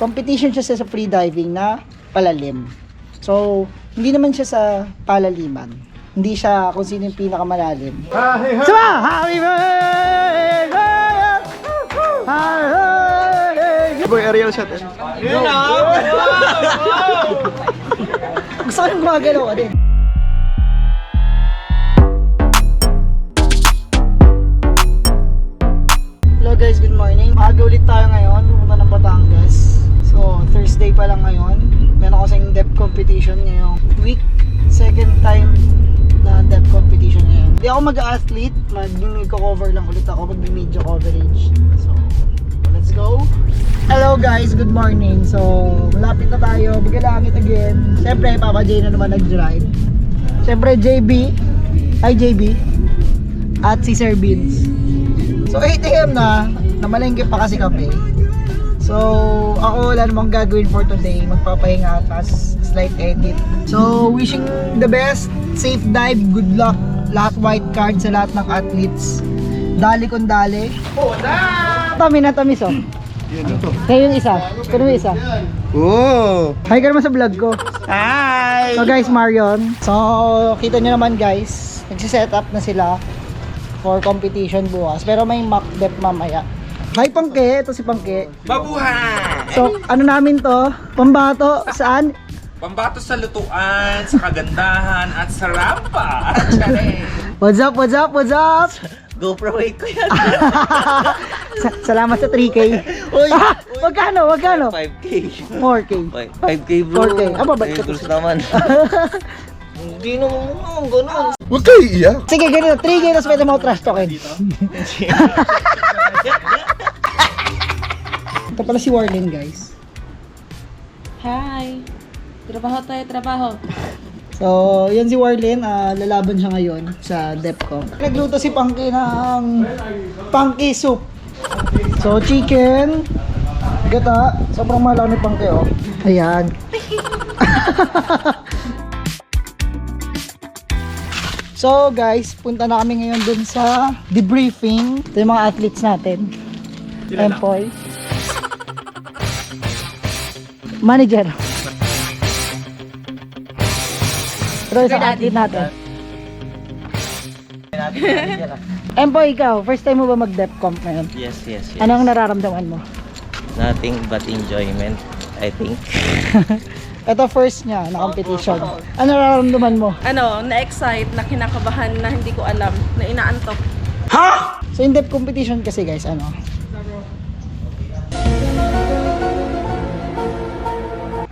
competition siya sa free diving na palalim. So, hindi naman siya sa palaliman. Hindi siya kung sino yung pinakamalalim. Sama! Happy birthday! Boy, Ariel shot eh. Yun na! Gusto ko yung gumagalaw ka din. Hello guys, good morning. Maaga ulit tayo ngayon, pumunta ng Batangas. So, Thursday pa lang ngayon. Meron kasing depth competition ngayong week. Second time na depth competition ngayon. Hindi ako mag-athlete, mag-cover lang ulit ako, mag-media coverage. So, let's go. Hello guys, good morning. So, malapit na tayo, Bugalangit again. Siyempre, Papa J na naman nag-drive. Siyempre, JB. Hi JB. At si Sir Vince. So 8 AM na, namalengke pa kasi kami. So ako wala namang gagawin for today, magpapahinga tas slight edit. So wishing the best, safe dive, good luck, lahat white card sa lahat ng athletes. Dali kung dali. Tami na tamis oh. Kayo yung isa, kuno yung isa. Oh! Hi ka naman sa vlog ko. Hi! So guys, Marion. So kita nyo naman guys, nagsiset up na sila for competition bukas. Pero may mock depth mamaya. Hi Pangke, ito si Pangke. Mabuhay! So ano namin to? Pambato, saan? Pambato sa lutuan, sa kagandahan, at sa rampa. What's up, what's up, what's up? GoPro 8 ko yan. Salamat sa 3K. Uy! Magkano, magkano? 5K. 4K. 5K bro. 4K. Ah, babalik ka. Gusto naman. Hindi naman gano'n. Huwag kayo iiyak. Sige, ganito. 3K tapos pwede mo trash token. Ito pala si Warlin, guys. Hi! Trabaho tayo, trabaho. So, yan si Warlin. Lalaban siya ngayon sa DepCom. Nagluto si Punky ng Punky soup. So, chicken, gata. Sobrang mahal ni Punky, oh. Ayan. So guys, punta na kami ngayon dun sa debriefing. Ito yung mga athletes natin. Empoy. Manager. Pero isang athlete natin. Empoy, ikaw, first time mo ba mag-DepCom ngayon? Yes. Anong nararamdaman mo? Nothing but enjoyment, I think. Ito first niya na competition. Ano nararamdaman mo? Na-excite, na kinakabahan, na hindi ko alam, na inaantok. So in depth competition kasi guys,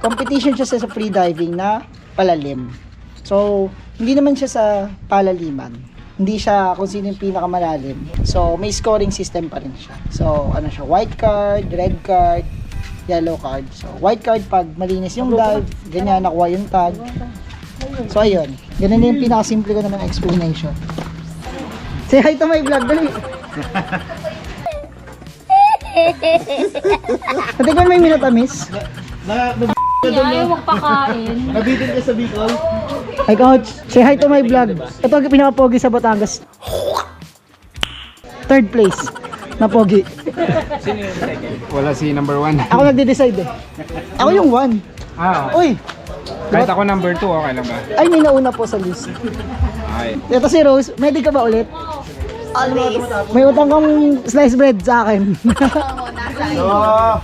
competition siya sa free diving na palalim. So hindi naman siya sa palaliman. Hindi siya kung sino yung pinakamalalim. So may scoring system pa rin siya. So ano siya, white card, red card, yellow card. So white card pag malinis yung dive, ganyan nakuha yung tag. So ayun, ganun yung pinakasimple ko naman explanation. Say hi to my vlog, dali. Natikman mo yung minatamis? Ayaw mo pakain. Nabitin ka sa Bicol? Hi coach, say hi to my vlog. Ito ang pinakapogi sa Batangas. Third place na pogi. Wala si number 1. Ako nagde-decide eh. Ako yung 1. Uy! Kahit ako number 2, okay lang ba? Ay, may nauna po sa list. Ay. Ito si Rose, ready ka ba ulit? Always. May utang kang slice bread sa akin.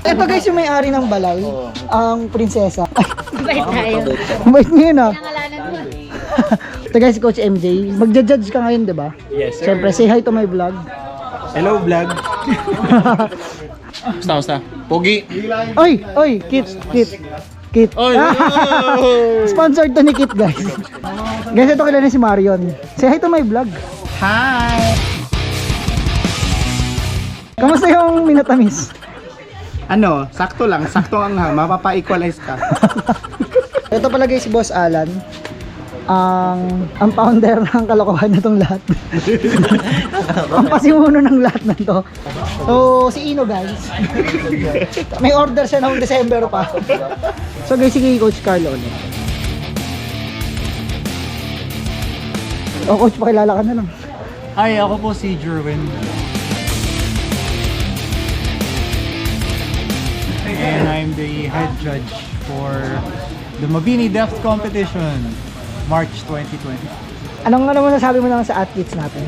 Ito guys yung may-ari ng balay. Ang prinsesa. Bait tayo. Bait niyo yun ah. Nangalanan mo. Ito guys si Coach MJ. Magja-judge ka ngayon, di ba? Yes, sir. Siyempre, say hi to my vlog. Hello, vlog. Basta. Pogi. Oy! Oy! Kit! Sponsored to ni Kit guys. Guys, ito kilala si Marion. Say hi to my vlog. Hi! Kamusta yung minatamis? Sakto lang. Sakto ang mapapa-equalize ka. Ito pala guys si Boss Alan. Ang founder ng kalokohan na itong lahat. Ang pasimuno ng lahat na to. So, si Ino guys. May order siya noong December pa. So guys, si Coach Carlo ulit. O Coach, pakilala ka na lang. Hi, ako po si Jerwin. and I'm the head judge for the Mabini Deaf Competition, March 2020. Anong masasabi mo naman sa athletes natin?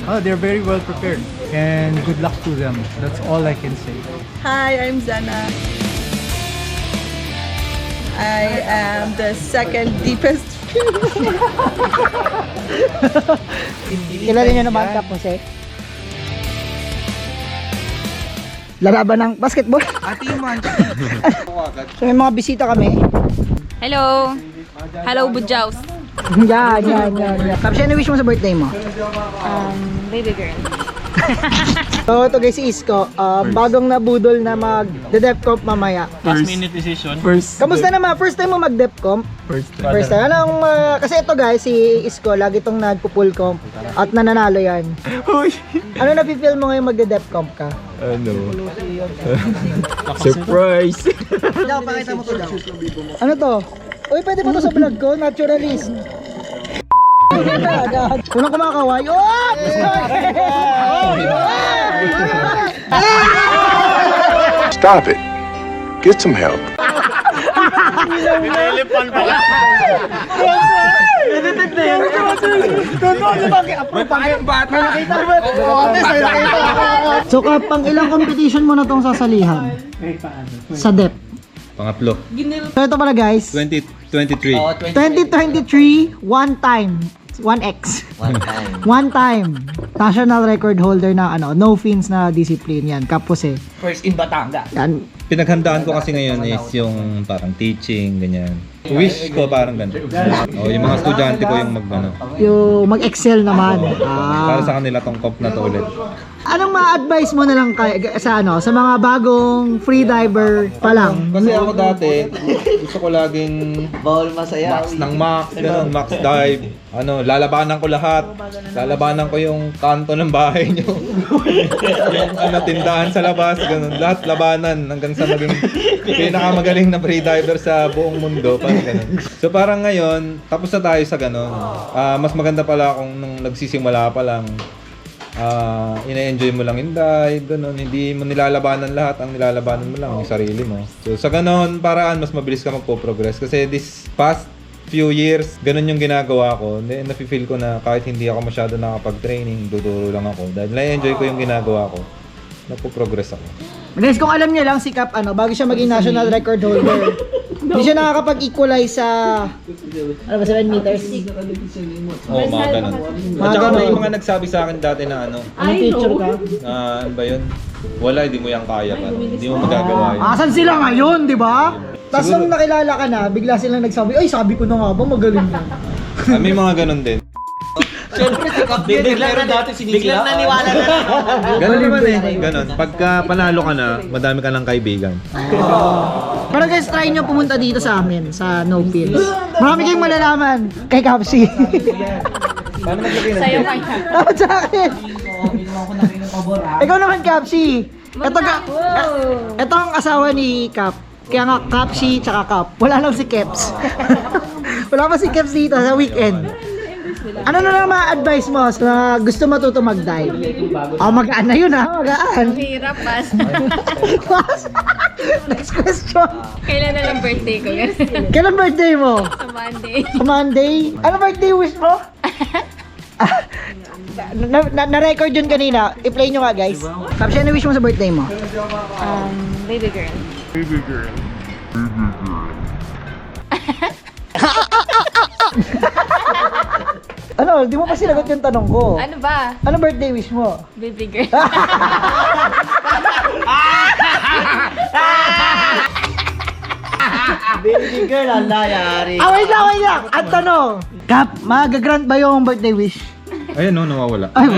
Oh, they're very well prepared, and good luck to them. That's all I can say. Hi, I'm Zana. I am the second deepest. Kilala niyo naman, Kap Jose? Lalaban ng basketball. So may mga bisita kami. Hello! Hello, Budjaus. Yan. Kap, siya wish mo sa birthday mo? Baby girl. So ito guys, si Isko, bagong nabudol na mag-Def Comp mamaya. Last minute decision. Kamusta naman? First time mo mag-Def Comp? First time. Anong, kasi ito guys, si Isko, lagi itong nagpo-full comp at nananalo yan. Ano na-feel mo ngayon mag-Def Comp ka? Surprise! Pakita mo to daw. Ano to? Uy, pwede mo to sa vlog ko? Naturalist. Unang kumakaway. Oh! Stop it. Get some help. So pang ilang competition mo na tong sasalihan? Sa DEP. Pangatlo. So ito pala guys, 2023. 2023, one time. 1x. One time. National record holder na no fins na discipline yan. Kapos eh. First in Batangas. Yan. Pinaghandaan ko kasi ngayon is yung parang teaching, ganyan. Wish ko parang ganun. O, yung mga estudyante ko yung Yung mag-excel naman. para sa kanila tong comp na to ulit. Anong ma-advise mo na lang sa mga bagong freediver pa lang? Kasi ako dati, gusto ko laging Bawal masaya. max ng max, ganun, max dive. Lalabanan ko lahat. Lalabanan ko yung kanto ng bahay nyo. yung tindahan sa labas, ganun. Lahat labanan hanggang sa maging pinakamagaling na freediver sa buong mundo. Parang ganun. So parang ngayon, tapos na tayo sa ganun. Mas maganda pala kung nung nagsisimula pa lang, ina-enjoy mo lang yung dive, ganun. Hindi mo nilalabanan lahat, ang nilalabanan mo lang yung sarili mo. So sa ganun, paraan mas mabilis ka magpo-progress. Kasi this past few years, ganun yung ginagawa ko. Nafe-feel ko na kahit hindi ako masyado nakapag-training, duduro lang ako. Dahil na-enjoy ko yung ginagawa ko, nagpo-progress ako. Guys, kung alam niyo lang si Cap, bago siya maging national record holder, hindi siya nakakapag-equalize sa 7 meters? Oo, mga ganun. At saka may mga nagsabi sa akin dati na Anong teacher ka? ano ba yun? Wala, hindi mo yan kaya pa. Hindi mo magagawa yun. Asan sila ngayon, di ba? Tapos nung nakilala ka na, bigla silang nagsabi, ay sabi ko na nga ba, magaling na. May mga ganun din. Siyempre si Kap yun. Biglang naniwala na. Ganun naman eh. Ganun. Pagka panalo ka na, madami ka ng kaibigan. Pero guys, try nyo pumunta dito sa amin, sa No Pills. Marami kayong malalaman kay Kapsi. Paano naglagay ng Sa'yo kayo. Dapat sa akin. Ikaw naman, Kapsi. Ito ang asawa ni Kap. Kaya nga, Kapsi tsaka Kap. Wala lang si Keps. Wala pa si Keps dito sa weekend. Ano na lang ma-advise mo sa gusto matuto mag-dive? Magaan na yun ha, magaan. Hirap, pas. Next question. Kailan na lang birthday ko? Kailan birthday mo? Sa Monday. Sa Monday? Ano birthday wish mo? Na-record yun kanina. I-play nyo nga guys. Tapos ano wish mo sa birthday mo? Baby girl. Ano, di mo pa sinagot yung tanong ko. Ano ba? Ano birthday wish mo? Baby girl. Baby girl, ang layari. Wait lang. At tanong, Kap, mag-grant ba yung birthday wish? Ayun no, nawawala. Ay,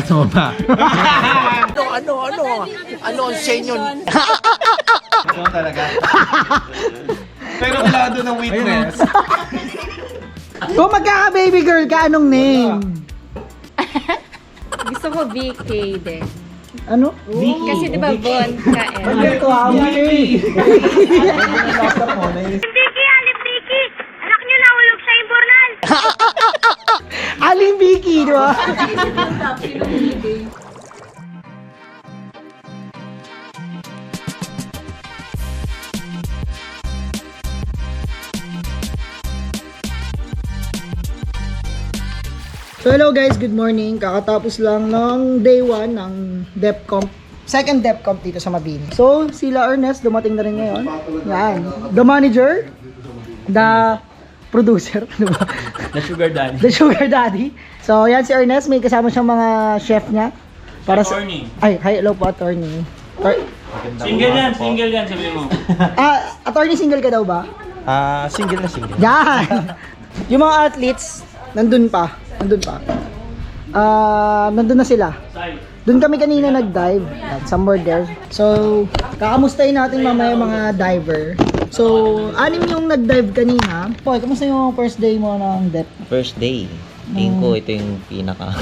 Gusto mo ba? Ano ang senyo? Ito talaga. Pero wala doon ng witness. kung magkaka-baby girl ka, anong name? Gusto ko VK din. Ano? Kasi di ba Von ka Ano ito ha? Vicky, Aling Vicky! Anak niyo nahulog sa imbornal! Aling Vicky, di ba? So hello guys, good morning. Kakatapos lang ng day 1 ng DepComp. Second DepComp dito sa Mabini. So sila Ernest dumating na rin ngayon. Yan. The manager, the producer, ano ba? The sugar daddy. The sugar daddy. So yan si Ernest, may kasama siyang mga chef niya. Para sa... Attorney. Ay, hi, hello po attorney. Single yan, sabi mo. Attorney single ka daw ba? Single na single. Yan! Yung mga athletes, nandun pa. Nandun na sila. Doon kami kanina nag-dive. Somewhere there. So, kakamustahin natin mamaya mga diver. So, 6 yung nag-dive kanina. Poy, kamusta yung first day mo ng depth? First day, tingin ko ito yung pinaka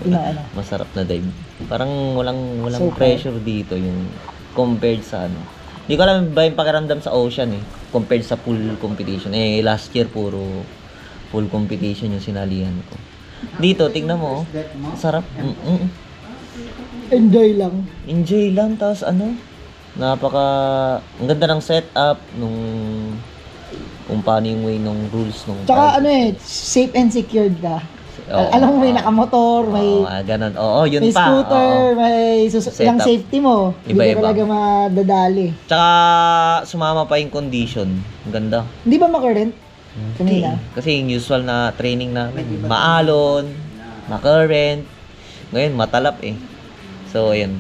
Ano? masarap na dive. Parang walang So, pressure dito yung compared sa ano. Hindi ko alam ba yung pakiramdam sa ocean eh, compared sa pool competition. Last year puro pool competition yung sinalihan ko. Dito, tingnan mo, sarap. Enjoy lang. Enjoy lang, tapos ano, ang ganda ng setup, kung paano yung way ng rules nung Tsaka safe and secured ka. Oo. Alam mo, may nakamotor, may ganun. Oo, yun may pa. scooter, Oo. may yung Setup. safety mo. Hindi ka Iba-iba. talaga madadali. Tsaka sumama pa yung condition. Ang ganda. Hindi ba makarent? Kanina? Kasi yung usual na training namin, maalon, makurrent, ngayon matalap eh. So, ayan.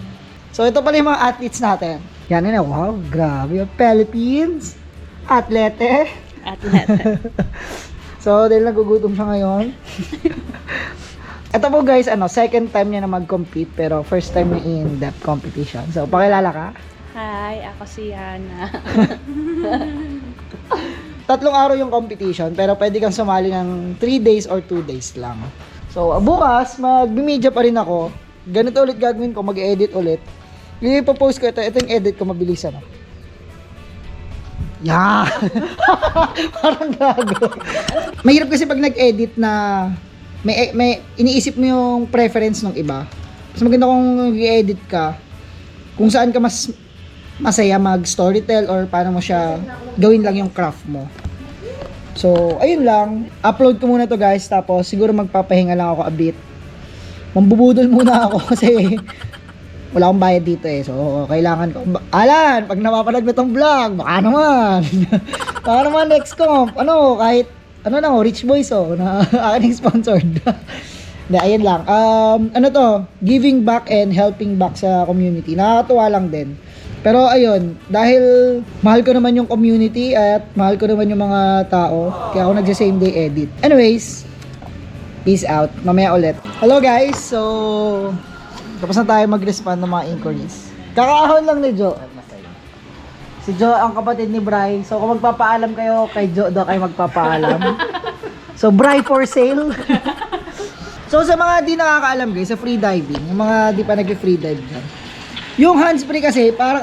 So, ito pala yung mga athletes natin. Yan na, wow, grabe yung Philippines. Atlete. So, dahil nagugutom siya ngayon. Ito po guys, second time niya na mag-compete, pero first time niya in depth competition. So, pakilala ka? Hi, ako si Yana. 3 araw yung competition, pero pwede kang sumali ng 3 days or 2 days lang. So, bukas, mag-media pa rin ako. Ganito ulit gagawin ko, mag-edit ulit. I-post ko ito yung edit ko, mabilis Yeah! Parang gago. Mahirap kasi pag nag-edit na may iniisip mo yung preference ng iba. Mas maganda kung nag-edit ka, kung saan ka mas masaya mag-storytell or paano mo siya gawin lang yung craft mo. So, ayun lang. Upload ko muna to guys, tapos siguro magpapahinga lang ako a bit. Mambubudol muna ako kasi wala akong bayad dito eh. So, kailangan ko. Alan, pag napapanood mo tong vlog, baka naman. Baka naman next comp. Kahit, Rich Boys na aking sponsored. Hindi, ayun lang. Giving back and helping back sa community. Nakakatuwa lang din. Pero ayun, dahil mahal ko naman yung community at mahal ko naman yung mga tao, kaya ako nagsa-same day edit. Anyways, peace out. Mamaya ulit. Hello guys! So, tapos na tayo mag-respond ng mga inquiries. Kakaahon lang ni Jo. Si Jo ang kapatid ni Bri. So, kung magpapaalam kayo, kay Jo daw kayo magpapaalam. So, Bri for sale. So, sa mga di nakakaalam guys, sa free diving, yung mga di pa nag-free dive dyan, yung handspray kasi, parang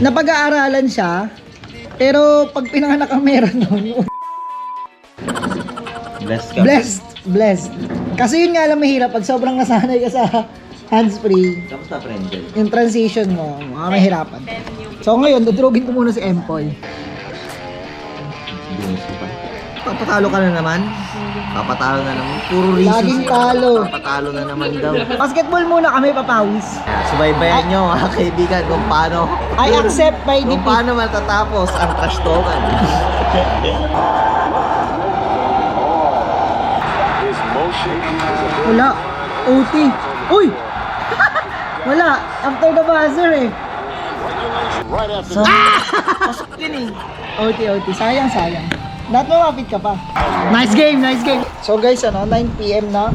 napag-aaralan siya, pero pag pinanganak ang meron nun, blessed. Kasi yun nga lang mahirap, pag sobrang nasanay ka sa handspray, Kamusta, friend? yung transition mo, mahirapan. So ngayon, dudurugin ko muna si Empoy. Papatalo ka na naman? Papatalo na naman. Puro reasons. Laging talo. Papatalo na naman daw. Basketball muna kami, papawis. Subaybayan nyo mga kaibigan kung paano I accept my kung defeat. paano matatapos ang trash talkan. Wala. OT. Uy! Wala. After the buzzer eh. Pasok yun eh. OT. Sayang. Dapat lumapit ka pa. Nice game. So guys, 9 PM na.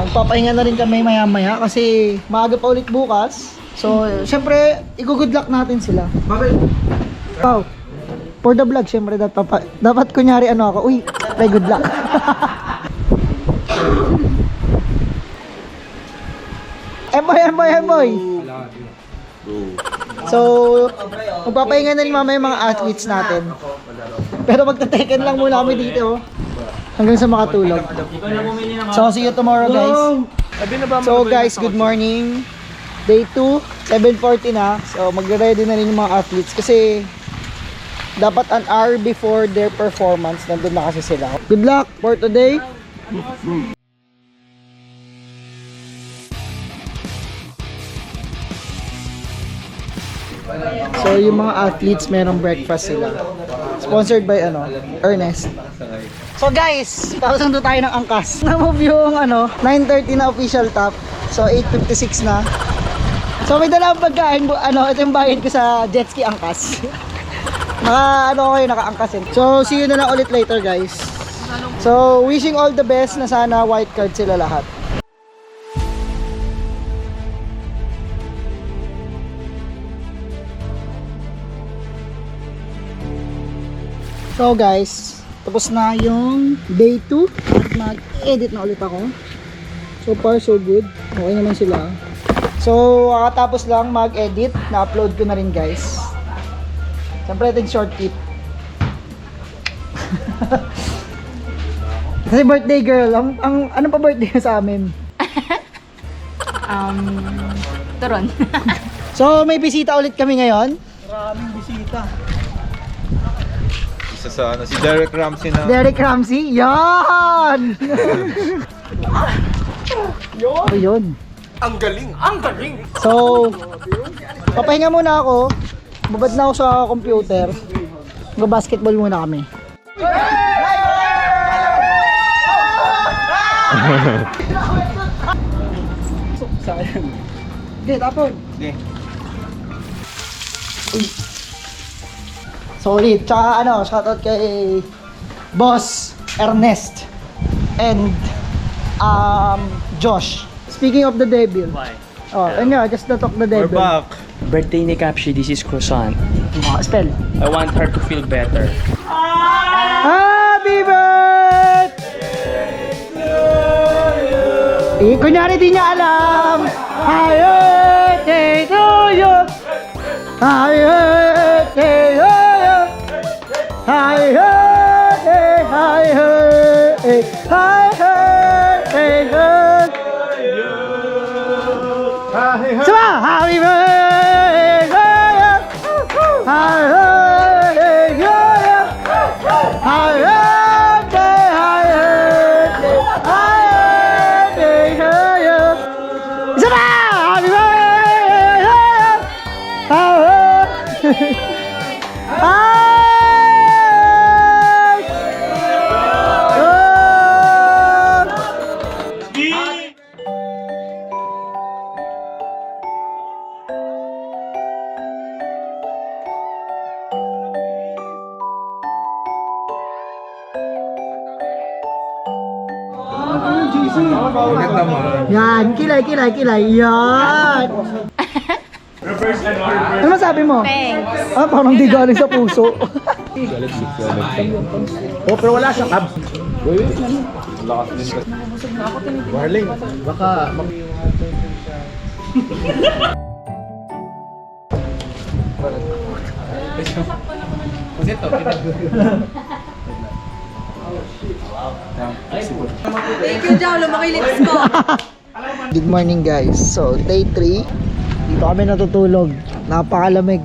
Papahinga na rin kami maya-maya kasi maaga pa ulit bukas. So, syempre, i-good luck natin sila. Bakit? Oh, for the vlog, syempre, dapat kunyari ako. Uy, may good luck. Emboy. So, magpapahinga na rin mamaya yung mga athletes natin. Pero magta-taken lang muna kami dito. Hanggang sa makatulog. So, see you tomorrow guys. So guys, good morning. Day 2, 7:40 na. So, magre-ready na rin yung mga athletes kasi dapat an hour before their performance, nandun na kasi sila. Good luck for today. So yung mga athletes merong breakfast sila. Sponsored by Ernest. So guys, pausan tayo ng angkas. Na-move yung 9:30 na official top. So 8:56 na. So may dala akong pagkain, ito yung bayad ko sa jet ski angkas. Naka-angkas yun. So see you na lang ulit later guys. So wishing all the best na sana white card sila lahat. So guys, tapos na yung day 2 at mag-edit na ulit ako. So far so good, okay naman sila. So kakatapos lang mag-edit, na-upload ko na rin guys. Siyempre ito yung short clip. Kasi birthday girl, ano pa birthday sa amin? Turon. So may bisita ulit kami ngayon. Maraming bisita. Isa sa si Derek Ramsey na. Derek Ramsey? Yan! Yun. Ang galing! Ang galing! So, papahinga muna ako. Babad na ako sa computer. Mag-basketball muna kami. Sayang. Okay, tapon. Okay. Solid. Tsaka shoutout kay Boss Ernest and Josh. Speaking of the devil. Why? Oh, just to talk the devil. We're back. Birthday ni Capshi, this is croissant. Spell. I want her to feel better. Happy birthday to you! Kunyari di niya alam. Happy birthday to you! Happy birthday to you! Happy birthday, happy birthday, happy birthday to you! Sama! Happy birthday to you! Happy birthday to you! Happy birthday, happy birthday, happy birthday to you! Isa pa! Happy birthday to you! Happy birthday! Yan, kilay. Yan. Ano masabi mo? Thanks. Parang di galing sa puso. Pero wala siyang abs. Warling, baka Thank you, Jao. Lumaki lips ko. Good morning guys. So day 3, dito kami natutulog. Napakalamig.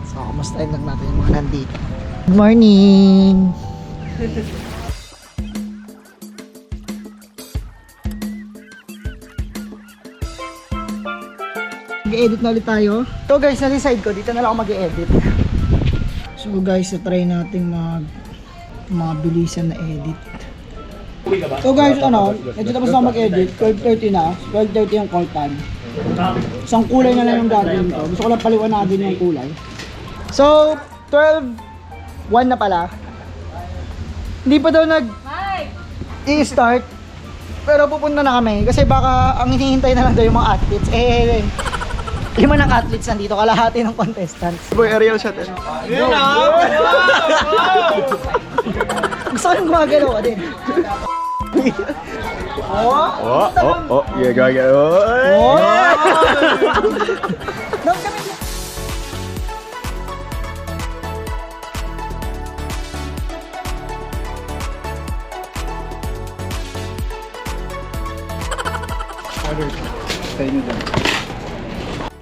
So kamustahin lang natin yung mga nandito. Good morning. Mag-edit na ulit tayo. So guys, nasa side ko, dito na lang ako mag-edit. So guys, try natin mabilisan na edit. So guys, medyo tapos na mag-edit. 12:30 na. 12:30 yung call time. Isang kulay na lang yung gagawin ko. Gusto ko lang paliwanagin yung kulay. So, 12:01 na pala. Hindi pa daw i-start. Pero pupunta na kami. Kasi baka ang hinihintay na lang daw yung mga athletes. 5 ng athletes nandito. Kalahati ng contestants. boy aerial shot. Gusto ko yung gumagalaw din. Yeah, gaga.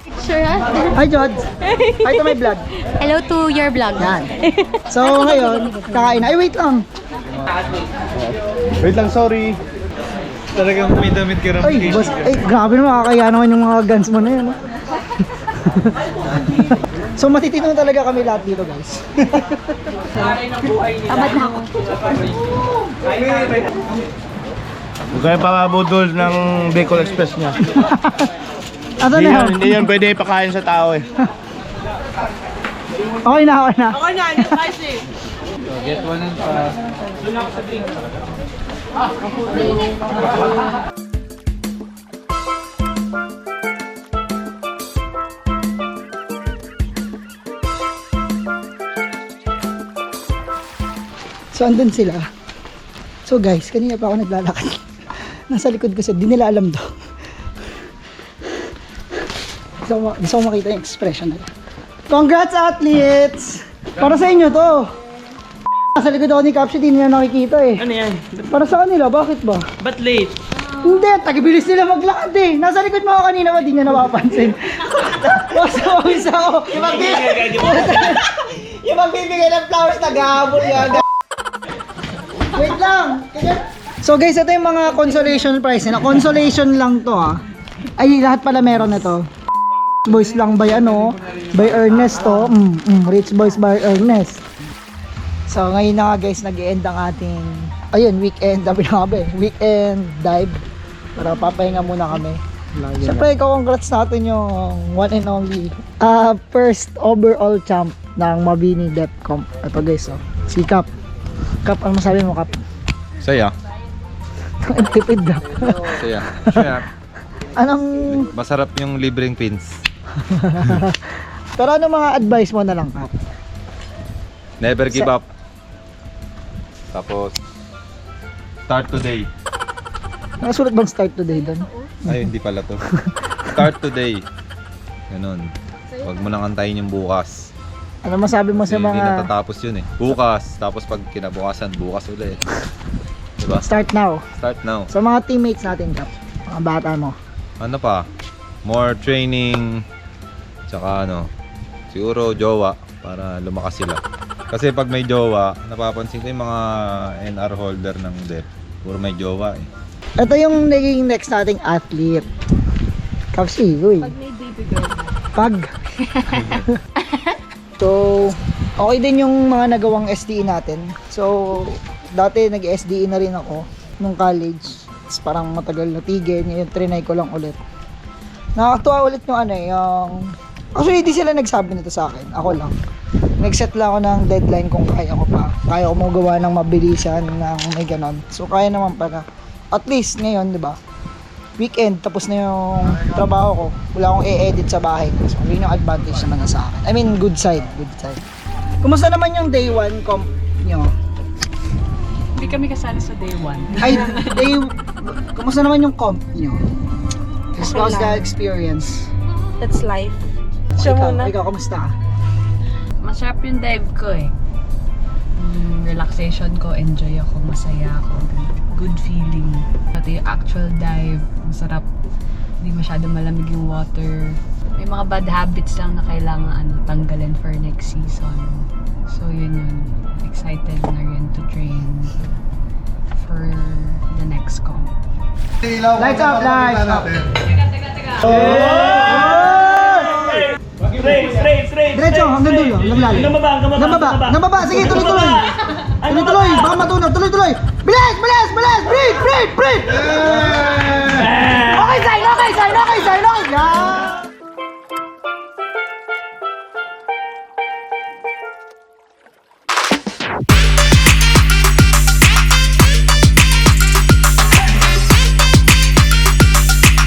Picture Hi, Jod. Hi to my vlog. Hello to your vlog. Yan. So, ngayon, kakain na. Ay, wait lang. Wait lang, sorry. Talagang may damit ka rin. Ay, boss, ay, grabe naman, kakaya naman yung mga guns mo na yun. No? So matitino talaga kami lahat dito, guys. Tamad na ako. Huwag kayo papabudol ng Bicol Express niya. Ano na yun? Hindi yan pwede ipakain sa tao eh. Okay na, okay na. Okay na, hindi spicy. Get one and pass. So andun sila. So guys, kanina pa ako naglalakad. Nasa likod ko siya, di nila alam daw. Gusto ko makita yung expression nila. Congrats athletes! Para sa inyo to. Nasa likod ako ni Capsy, di nila nakikita eh. Ano yan? Para sa kanila, bakit ba? Ba't late? Hindi, tagibilis nila maglakad eh. Nasa likod mo ako kanina, di nyo napapansin. Mawis ako. Yung magbibigay ng flowers, nag-aabot yan. Wait lang. So guys, ito yung mga consolation prize nila. Consolation lang to ha. Ay, lahat pala meron na to. Boys lang by ano, by Ernest to. Rich Boys by Ernest. So ngayon na nga guys, nag-e-end ang ating, ayun, weekend, sabi na nga weekend dive. Para papahinga muna kami. Siyempre, congrats natin yung one and only first overall champ ng Mabini Depth Comp. Ito guys, oh, si Cap. Cap, ano masabi mo, Cap? Saya. Tipid na. Saya. Saya. Anong... Masarap yung libreng pins. Pero ano mga advice mo na lang, Cap? Never give up. Tapos, start today. Nakasulat bang start today doon? Ay, hindi pala to. Start today. Ganun. Huwag mo nang antayin yung bukas. Ano masabi mo sa Hindi mga... natatapos yun eh. Bukas. Tapos pag kinabukasan, bukas ulit. Diba? Start now. Start now. Sa mga teammates natin, Cap. Mga bata mo. Ano pa? More training. Tsaka ano, siguro jowa para lumakas sila. Kasi pag may jowa, napapansin ko yung mga NR holder ng DEP. Puro may jowa eh. Ito yung naging next nating athlete. Kapsi, uy. Pag may baby girl. Pag. So, okay din yung mga nagawang SDE natin. So, dati nag-SDE na rin ako nung college. It's parang matagal na tigil. Ngayon, trinay ko lang ulit. Nakakatuwa ulit yung ano yung... Actually, di sila nagsabi nito sa akin. Ako lang. Nag-set lang ako ng deadline kung kaya ko pa. Kaya ko magawa ng mabilisan ng may ganon. So, kaya naman pala. At least ngayon, di ba? Weekend, tapos na yung trabaho ko. Wala akong i-edit sa bahay. So, yun yung advantage naman na sa akin. I mean, good side. Good side. Kumusta naman yung day 1 comp nyo? Hindi kami kasali sa day 1. Ay, day... Kumusta naman yung comp nyo? How's the experience? That's life. Siya muna. Ikaw, kumusta ka? Masarap yung dive ko eh. Relaxation ko, enjoy ako, masaya ako. Good feeling. Pati yung actual dive, masarap. Hindi masyado malamig yung water. May mga bad habits lang na kailangan tanggalin for next season. So yun yun. Excited na rin to train for the next comp. Lights up, lights up! Straight! Diretso, hanggang dulo, hanggang lalim. Hanggang baba. Sige, tuloy-tuloy. Tuloy-tuloy, baka matunaw, tuloy-tuloy. Bilis!